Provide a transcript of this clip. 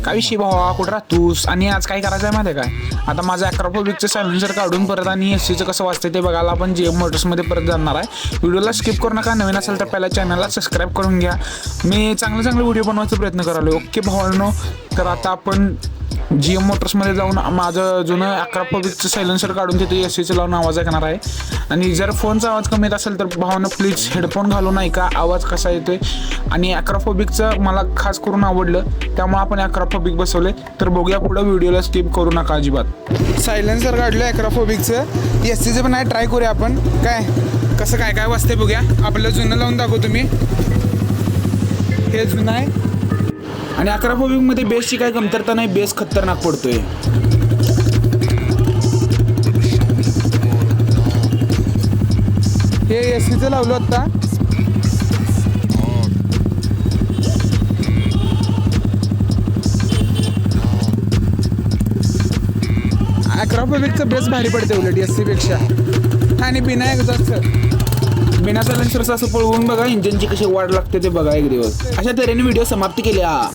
काय विषय भावा, कुठं राहतोस आणि आज काय करायचं आहे माहिती आहे काय? आता माझं ॲक्रोफोबिकचं सायलेन्सर काढून परत आणि एस सीचं कसं वाजतं ते बघायला आपण GM मोटर्समध्ये परत जाणार आहे. व्हिडिओला स्किप करू नका. नवीन असेल तर पहिल्या चॅनलला सबस्क्राईब करून घ्या. मी चांगले व्हिडिओ बनवायचा प्रयत्न करालो. ओके भावांनो, तर आता आपण GM मोटर्समध्ये जाऊन माझं जुनं ॲक्रोफोबिकचं सायलेन्सर काढून तिथे एस सीचं लावून आवाज ऐकणार आहे. आणि जर फोनचा आवाज कमी येत असेल तर भावानं प्लीज हेडफोन घालू नाही का, आवाज कसा येतोय. आणि ॲक्रोफोबिकचं मला खास करून आवडलं, त्यामुळे आपण ॲक्रोफोबिक बसवले. तर बघूया पुढं, व्हिडिओला स्किप करू नका अजिबात. सायलेन्सर काढलं ॲक्रोफोबिकचं, एस सीचं पण आहे, ट्राय करूया आपण. काय कसं काय काय वाजते बघूया. आपलं जुनं लावून दाखवतो मी. हे जुनं आहे आणि ॲक्रोफोबिकमध्ये बेसची काही कमतरता नाही. बेस खतरनाक पडतोय. हे एस सीचं लावलं आता. ॲक्रोफोबिकचं बेस भारी पडते उलट एस सीपेक्षा. आणि बिना एक्झॉस्टचं, बिना सायलेन्सरचं असं पळवून बघा इंजिनची कशी वाढ लागते ते बघा एक दिवस. अशा तऱ्हेने व्हिडिओ समाप्त केल्या.